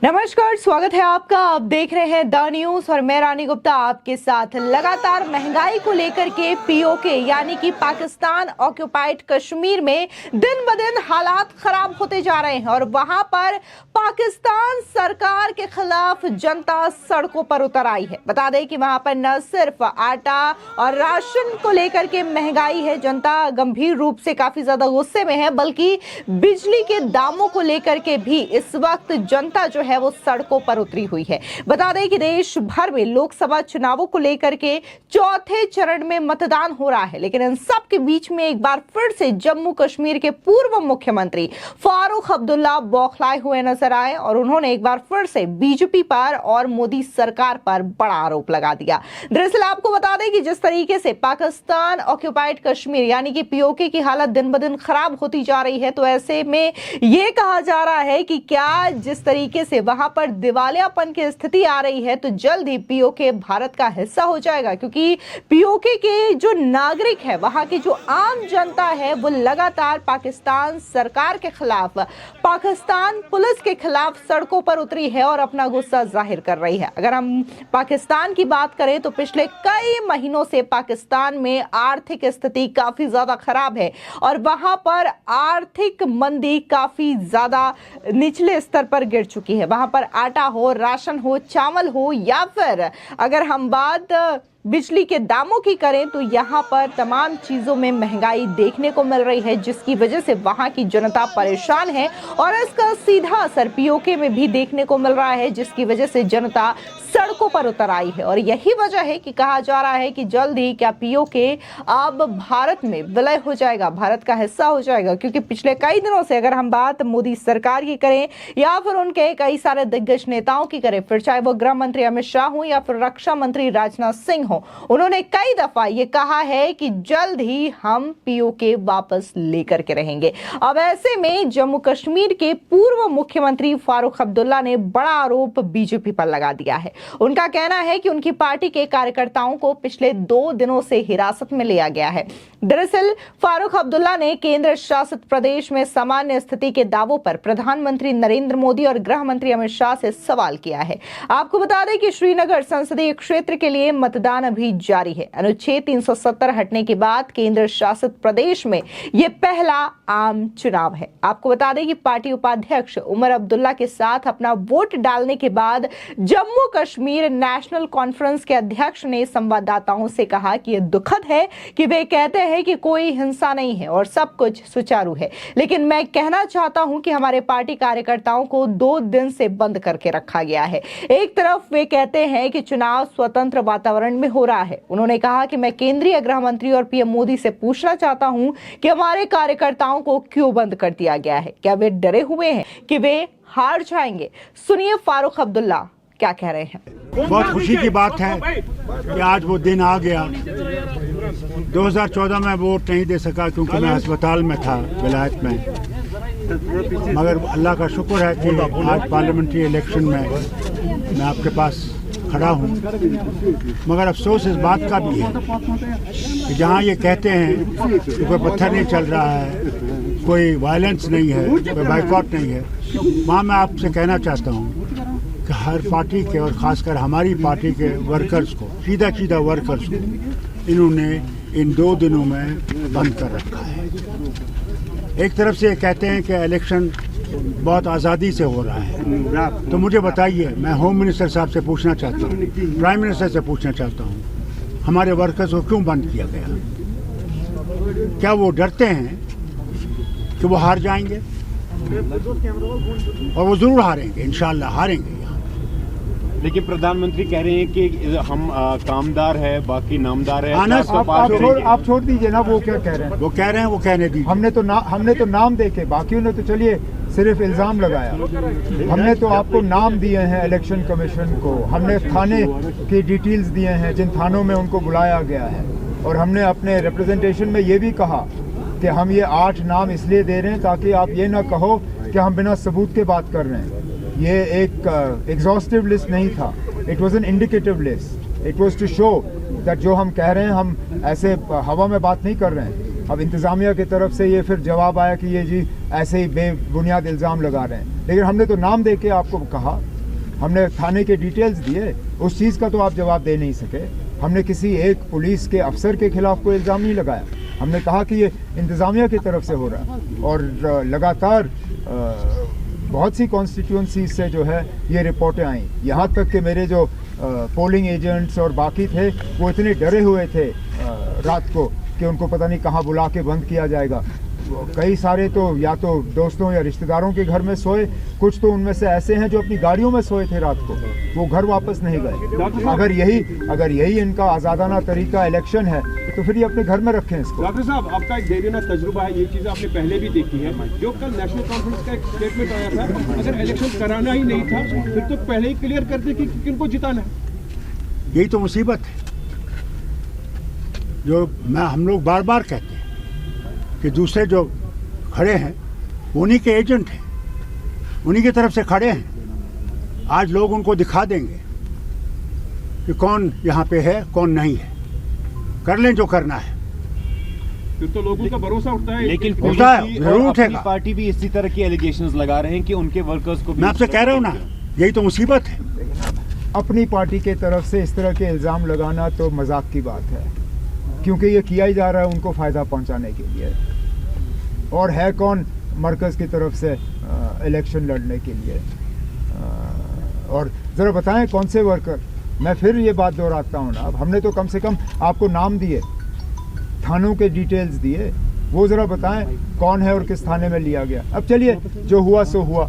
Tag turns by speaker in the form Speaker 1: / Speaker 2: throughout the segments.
Speaker 1: नमस्कार, स्वागत है आपका। आप देख रहे हैं द न्यूज और मैं रानी गुप्ता आपके साथ। लगातार महंगाई को लेकर के पीओके यानी कि पाकिस्तान ऑक्युपाइड कश्मीर में दिन ब दिन हालात खराब होते जा रहे हैं और वहां पर पाकिस्तान सरकार के खिलाफ जनता सड़कों पर उतर आई है। बता दें कि वहां पर न सिर्फ आटा और राशन को लेकर के महंगाई है, जनता गंभीर रूप से काफी ज्यादा गुस्से में है, बल्कि बिजली के दामों को लेकर के भी इस वक्त जनता जो है वो सड़कों पर उतरी हुई है। बता दें कि देश भर में लोकसभा चुनावों को लेकर के चौथे चरण में मतदान हो रहा है, लेकिन इन सब के बीच में एक बार फिर से जम्मू कश्मीर के पूर्व मुख्यमंत्री फारूक अब्दुल्ला बौखलाए हुए नजर आए और उन्होंने एक बार फिर से बीजेपी पर और मोदी सरकार पर बड़ा आरोप लगा दिया। दरअसल आपको बता दें कि जिस तरीके से पाकिस्तान ऑक्युपाइड कश्मीर यानी कि पीओके की हालत दिन ब दिन खराब होती जा रही है, तो ऐसे में यह कहा जा रहा है कि क्या जिस तरीके से वहां पर दिवालियापन की स्थिति आ रही है तो जल्द ही पीओके भारत का हिस्सा हो जाएगा, क्योंकि पीओके के जो नागरिक है, वहां की जो आम जनता है, वो लगातार पाकिस्तान सरकार के खिलाफ, पाकिस्तान पुलिस के खिलाफ सड़कों पर उतरी है और अपना गुस्सा जाहिर कर रही है। अगर हम पाकिस्तान की बात करें तो पिछले कई महीनों से पाकिस्तान में आर्थिक स्थिति काफी ज्यादा खराब है और वहां पर आर्थिक मंदी काफी ज्यादा निचले स्तर पर गिर चुकी है। वहां पर आटा हो, राशन हो, चावल हो या फिर अगर हम बात बिजली के दामों की करें तो यहाँ पर तमाम चीजों में महंगाई देखने को मिल रही है, जिसकी वजह से वहां की जनता परेशान है और इसका सीधा असर पीओके में भी देखने को मिल रहा है, जिसकी वजह से जनता सड़कों पर उतर आई है। और यही वजह है कि कहा जा रहा है कि जल्द ही क्या पीओके अब भारत में विलय हो जाएगा, भारत का हिस्सा हो जाएगा, क्योंकि पिछले कई दिनों से अगर हम बात मोदी सरकार की करें या फिर उनके कई सारे दिग्गज नेताओं की करें, फिर चाहे वो गृह मंत्री अमित शाह हो या फिर रक्षा मंत्री राजनाथ सिंह हो, उन्होंने कई दफा ये कहा है कि जल्द ही हम पीओके वापस लेकर के रहेंगे। अब ऐसे में जम्मू कश्मीर के पूर्व मुख्यमंत्री फारूक अब्दुल्ला ने बड़ा आरोप बीजेपी पर लगा दिया है। उनका कहना है कि उनकी पार्टी के कार्यकर्ताओं को पिछले 2 दिनों से हिरासत में लिया गया है। दरअसल फारूक अब्दुल्ला ने केंद्र शासित प्रदेश में सामान्य स्थिति के दावों पर प्रधानमंत्री नरेंद्र मोदी और गृह मंत्री अमित शाह से सवाल किया है। आपको बता दें कि श्रीनगर संसदीय क्षेत्र के लिए मतदान अभी जारी है। अनुच्छेद 370 हटने के बाद केंद्र शासित प्रदेश में यह पहला आम चुनाव है। आपको बता दें कि पार्टी उपाध्यक्ष उमर अब्दुल्ला के साथ अपना वोट डालने के बाद जम्मू कश्मीर नेशनल कॉन्फ्रेंस के अध्यक्ष ने संवाददाताओं से कहा कि यह दुखद है कि वे कहते हैं कि कोई हिंसा नहीं है और सब कुछ सुचारू है, लेकिन मैं कहना चाहता हूं कि हमारे पार्टी कार्यकर्ताओं को 2 दिन से बंद करके रखा गया है। एक तरफ वे कहते हैं कि चुनाव स्वतंत्र वातावरण में हो रहा है। उन्होंने कहा कि मैं केंद्रीय गृह मंत्री और पीएम मोदी से पूछना चाहता हूं कि हमारे कार्यकर्ताओं को क्यों बंद कर दिया गया है, क्या वे डरे हुए हैं कि वे हार जाएंगे? सुनिए फारूक अब्दुल्ला क्या कह रहे हैं।
Speaker 2: बहुत खुशी की बात है कि आज वो दिन आ गया। 2014 में वोट नहीं दे सका क्योंकि मैं अस्पताल में था विलायत में, मगर अल्लाह का शुक्र है कि आज पार्लियामेंट्री इलेक्शन में मैं आपके पास खड़ा हूँ। मगर अफसोस इस बात का भी है कि जहाँ ये कहते हैं कि कोई पत्थर नहीं चल रहा है, कोई वायलेंस नहीं है, कोई बाइकआउट नहीं है, वहाँ मैं आपसे कहना चाहता हूँ कि हर पार्टी के और ख़ासकर हमारी पार्टी के वर्कर्स को, सीधा वर्कर्स को इन्होंने इन 2 दिनों में बंद कर रखा है। एक तरफ से ये कहते हैं कि इलेक्शन बहुत आज़ादी से हो रहा है, तो मुझे बताइए, मैं होम मिनिस्टर साहब से पूछना चाहता हूँ, प्राइम मिनिस्टर से पूछना चाहता हूँ, हमारे वर्कर्स को क्यों बंद किया गया? क्या वो डरते हैं कि वो हार जाएंगे? और वो ज़रूर हारेंगे, इंशाल्लाह हारेंगे।
Speaker 3: लेकिन प्रधानमंत्री कह रहे हैं कि हम कामदार है, बाकी नामदार है।
Speaker 4: आप छोड़ दीजिए ना, वो क्या कह रहे हैं?
Speaker 2: वो कह रहे हैं, वो कहने दीजिए।
Speaker 4: हमने तो नाम देखे, बाकियों ने तो चलिए सिर्फ इल्जाम लगाया। हमने तो आपको नाम दिए हैं इलेक्शन कमीशन को, हमने थाने की डिटेल्स दिए हैं जिन थानों में उनको बुलाया गया है, और हमने अपने रिप्रेजेंटेशन में ये भी कहा कि हम ये 8 नाम इसलिए दे रहे हैं ताकि आप ये ना कहो कि हम बिना सबूत के बात कर रहे हैं। ये एक एग्जॉस्टिव लिस्ट नहीं था, it was an indicative list. It was to show that जो हम कह रहे हैं हम ऐसे हवा में बात नहीं कर रहे हैं। अब इंतज़ामिया की तरफ से ये फिर जवाब आया कि ये जी ऐसे ही बेबुनियाद इल्ज़ाम लगा रहे हैं। लेकिन हमने तो नाम दे के आपको कहा, हमने थाने के डिटेल्स दिए, उस चीज़ का तो आप जवाब दे नहीं सके। हमने किसी एक पुलिस के अफसर के खिलाफ कोई इल्ज़ाम नहीं लगाया। हमने कहा कि ये इंतज़ामिया की तरफ से हो रहा है और लगातार बहुत सी कॉन्स्टिट्यूंसी से जो है ये रिपोर्टें आई। यहाँ तक कि मेरे जो पोलिंग एजेंट्स और बाकी थे वो इतने डरे हुए थे रात को कि उनको पता नहीं कहाँ बुला के बंद किया जाएगा। कई सारे तो या तो दोस्तों या रिश्तेदारों के घर में सोए, कुछ तो उनमें से ऐसे हैं जो अपनी गाड़ियों में सोए थे रात को, वो घर वापस नहीं गए। अगर यही इनका आज़ादाना तरीका इलेक्शन है तो फिर ये अपने घर में रखें इसको।
Speaker 5: डॉक्टर साहब, आपका एक देरीना तजुर्बा है, ये चीज़ें आपने पहले भी देखी है। जो कल नेशनल कॉन्फ्रेंस का एक स्टेटमेंट आया था, अगर इलेक्शन कराना ही नहीं था फिर तो पहले ही क्लियर करते कि किनको जिताना है।
Speaker 2: यही तो मुसीबत है जो हम लोग बार बार कहते हैं कि दूसरे जो खड़े हैं उन्हीं के एजेंट हैं, उन्हीं की तरफ से खड़े हैं। आज लोग उनको दिखा देंगे कि कौन यहाँ पे है कौन नहीं है, कर लें जो करना है।
Speaker 5: फिर तो लोगों का भरोसा उठता है।
Speaker 3: लेकिन
Speaker 2: होता है,
Speaker 3: पुलिस
Speaker 2: जरूर
Speaker 3: और अपनी
Speaker 2: उठेगा।
Speaker 3: पार्टी भी इसी तरह की एलिगेशंस लगा रहे हैं कि उनके वर्कर्स को भी
Speaker 2: मैं आपसे कह रहा हूँ ना, यही तो मुसीबत है।
Speaker 4: अपनी पार्टी के तरफ से इस तरह के इल्ज़ाम लगाना तो मजाक की बात है, क्योंकि ये किया ही जा रहा है उनको फ़ायदा पहुंचाने के लिए। और है कौन मरकज़ की तरफ से इलेक्शन लड़ने के लिए? और ज़रा बताएं कौन से वर्कर? मैं फिर ये बात दोहराता हूँ ना, अब हमने तो कम से कम आपको नाम दिए, थानों के डिटेल्स दिए, वो ज़रा बताएं कौन है और किस थाने में लिया गया। अब चलिए, जो हुआ सो हुआ,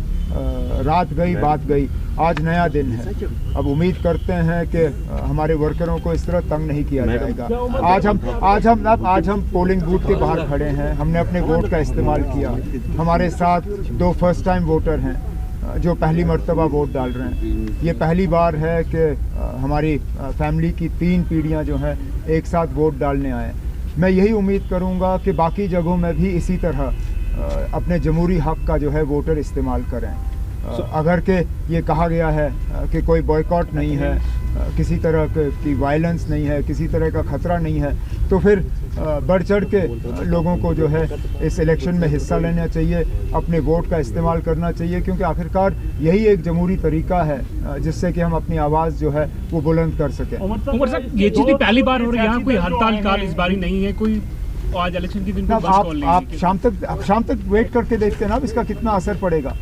Speaker 4: रात गई बात गई, आज नया दिन है। अब उम्मीद करते हैं कि हमारे वर्करों को इस तरह तंग नहीं किया जाएगा। आज हम पोलिंग बूथ के बाहर खड़े हैं, हमने अपने वोट का इस्तेमाल किया। हमारे साथ 2 फर्स्ट टाइम वोटर हैं जो पहली मर्तबा वोट डाल रहे हैं। ये पहली बार है कि हमारी फैमिली की 3 पीढ़ियाँ जो हैं एक साथ वोट डालने आए। मैं यही उम्मीद करूँगा कि बाकी जगहों में भी इसी तरह अपने जमहूरी हक़ का जो है वोटर इस्तेमाल करें। अगर के ये कहा गया है कि कोई बॉयकॉट नहीं है, किसी तरह की वायलेंस नहीं है, किसी तरह का ख़तरा नहीं है, तो फिर बढ़ चढ़ के लोगों को जो है इस इलेक्शन में हिस्सा लेना चाहिए, अपने वोट का इस्तेमाल करना चाहिए, क्योंकि आखिरकार यही एक जमहूरी तरीका है जिससे कि हम अपनी आवाज़ जो है वो बुलंद कर सकें।
Speaker 6: उमर साहब, ये चीज़ पहली बार हो रही है, यहाँ कोई हड़ताल काल इस बारी नहीं है, कोई आज इलेक्शन के दिन कोई बस कॉल नहीं है।
Speaker 4: आप शाम तक वेट करके देखते हैं ना, अब इसका कितना असर पड़ेगा।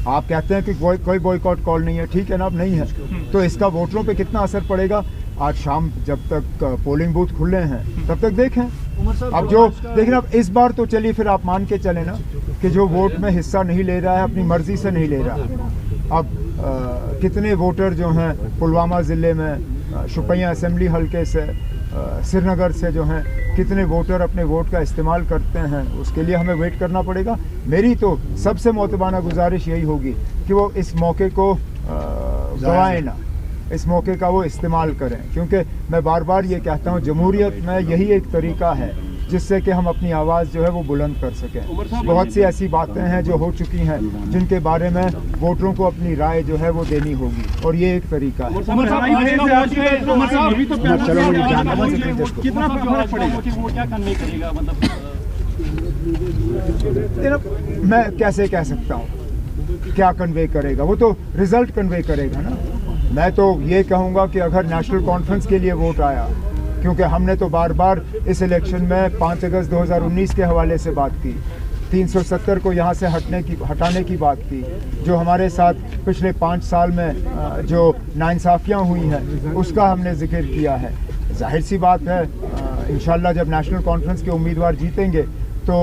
Speaker 4: आप कहते हैं कि कोई बॉयकॉट कॉल नहीं है, ठीक है ना, अब नहीं है, तो इसका वोटरों पे कितना असर पड़ेगा। आज शाम जब तक पोलिंग बूथ खुले हैं तब तक देखें। अब जो लेकिन अब इस बार तो चलिए फिर आप मान के चले ना कि जो वोट में हिस्सा नहीं ले रहा है, अपनी मर्जी से नहीं ले रहा। अब कितने वोटर जो हैं पुलवामा ज़िले में, शुपियाँ असेंबली हल्के से, श्रीनगर से जो हैं, कितने वोटर अपने वोट का इस्तेमाल करते हैं, उसके लिए हमें वेट करना पड़ेगा। मेरी तो सबसे मोतबाना गुजारिश यही होगी कि वो इस मौके को गवाएं ना, इस मौके का वो इस्तेमाल करें, क्योंकि मैं बार बार ये कहता हूँ जमहूरियत में यही एक तरीका है जिससे कि हम अपनी आवाज़ जो है वो बुलंद कर सकें। बहुत सी ऐसी बातें हैं जो हो चुकी हैं जिनके बारे में वोटरों को अपनी राय जो है वो देनी होगी, और ये एक तरीका है।
Speaker 5: कितना फर्क पड़ेगा? वो क्या कन्वे करेगा, मतलब
Speaker 4: मैं कैसे कह सकता हूँ क्या कन्वे करेगा? वो तो रिजल्ट कन्वे करेगा ना। मैं तो ये कहूँगा कि अगर नेशनल कॉन्फ्रेंस के लिए वोट आया, क्योंकि हमने तो बार बार इस इलेक्शन में 5 अगस्त 2019 के हवाले से बात की, 370 को यहाँ से हटाने की बात की, जो हमारे साथ पिछले 5 साल में जो नाइंसाफ़ियाँ हुई हैं उसका हमने जिक्र किया है। जाहिर सी बात है, इंशाल्लाह जब नेशनल कॉन्फ्रेंस के उम्मीदवार जीतेंगे तो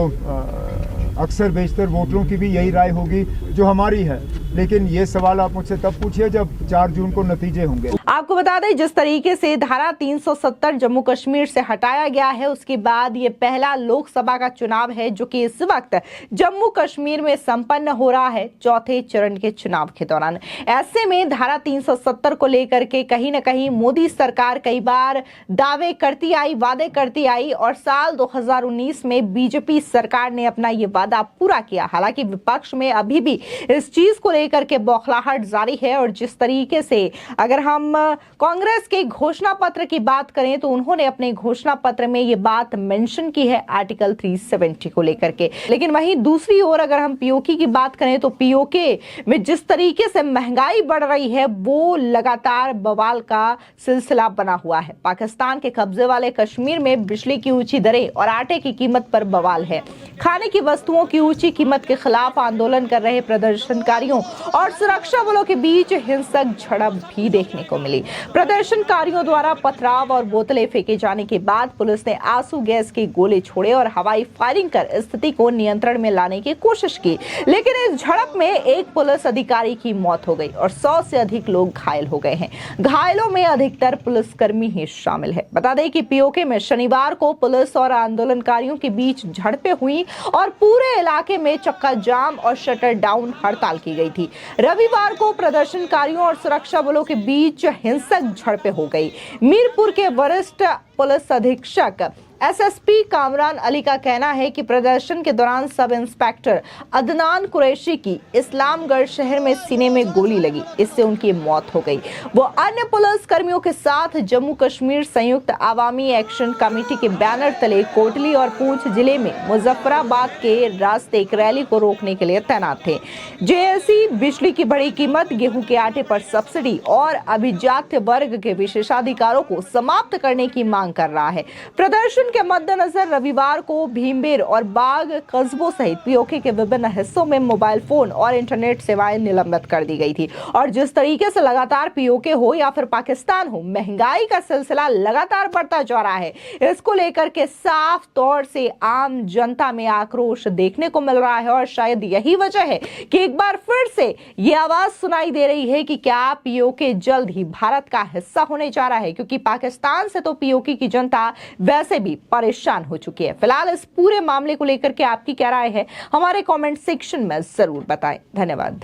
Speaker 4: अक्सर बेशतर वोटरों की भी यही राय होगी जो हमारी है। लेकिन ये सवाल आप मुझसे तब पूछिए जब 4 जून को नतीजे होंगे।
Speaker 1: आपको बता दें, जिस तरीके से धारा 370 जम्मू कश्मीर से हटाया गया है, उसके बाद ये पहला लोकसभा का चुनाव है जो कि इस वक्त जम्मू कश्मीर में संपन्न हो रहा है, चौथे चरण के चुनाव के दौरान। ऐसे में धारा 370 को लेकर के कहीं ना कहीं मोदी सरकार कई बार दावे करती आई, वादे करती आई, और साल 2019 में बीजेपी सरकार ने अपना ये वादा पूरा किया। हालांकि विपक्ष में अभी भी इस चीज को लेकर के बौखलाहट जारी है। और जिस तरीके से अगर हम कांग्रेस के घोषणा पत्र की बात करें तो उन्होंने अपने घोषणा पत्र में ये बात मेंशन की है आर्टिकल 370 को लेकर के। लेकिन वहीं दूसरी ओर अगर हम पीओके की बात करें तो पीओके में जिस तरीके से महंगाई बढ़ रही है वो लगातार बवाल का सिलसिला बना हुआ है। पाकिस्तान के कब्जे वाले कश्मीर में बिजली की ऊंची दरें और आटे की कीमत पर बवाल है। खाने की वस्तुओं की ऊंची कीमत के खिलाफ आंदोलन कर रहे प्रदर्शनकारियों और सुरक्षा बलों के बीच हिंसक झड़प भी देखने को मिली। प्रदर्शनकारियों द्वारा पथराव और बोतलें फेंके जाने के बाद पुलिस ने आंसू गैस के गोले छोड़े और हवाई फायरिंग कर स्थिति को नियंत्रण में लाने की कोशिश की। लेकिन इस झड़प में एक पुलिस अधिकारी की मौत हो गई और 100 से अधिक लोग घायल हो गए हैं। घायलों में अधिकतर पुलिसकर्मी ही शामिल है। बता दें कि पीओके में शनिवार को पुलिस और आंदोलनकारियों के बीच झड़पें हुई और पूरे इलाके में चक्का जाम और शटर डाउन हड़ताल की गई थी। रविवार को प्रदर्शनकारियों और सुरक्षा बलों के बीच हिंसक झड़पें हो गई। मीरपुर के वरिष्ठ पुलिस अधीक्षक एसएसपी कामरान अली का कहना है कि प्रदर्शन के दौरान सब इंस्पेक्टर अदनान कुरैशी की इस्लामगढ़ शहर में सीने में गोली लगी, इससे उनकी मौत हो गई। वो अन्य पुलिस कर्मियों के साथ जम्मू कश्मीर संयुक्त आवामी एक्शन कमेटी के बैनर तले कोटली और पूंछ जिले में मुजफ्फराबाद के रास्ते एक रैली को रोकने के लिए तैनात थे। जेएसी बिजली की बढ़ी कीमत, गेहूं के आटे पर सब्सिडी और अभिजात वर्ग के विशेषाधिकारों को समाप्त करने की मांग कर रहा है। प्रदर्शन के मद्देनजर रविवार को भीमबेर और बाग कस्बों सहित पीओके के विभिन्न हिस्सों में मोबाइल फोन और इंटरनेट सेवाएं निलंबित कर दी गई थी। और जिस तरीके से लगातार पीओके हो या फिर पाकिस्तान हो, महंगाई का सिलसिला लगातार बढ़ता जा रहा है। इसको लेकर के साफ तौर से आम जनता में आक्रोश देखने को मिल रहा है और शायद यही वजह है कि एक बार फिर से ये आवाज सुनाई दे रही है कि क्या पीओके जल्द ही भारत का हिस्सा होने जा रहा है, क्योंकि पाकिस्तान से तो पीओके की जनता वैसे भी परेशान हो चुकी है। फिलहाल इस पूरे मामले को लेकर के आपकी क्या राय है, हमारे कमेंट सेक्शन में जरूर बताएं। धन्यवाद।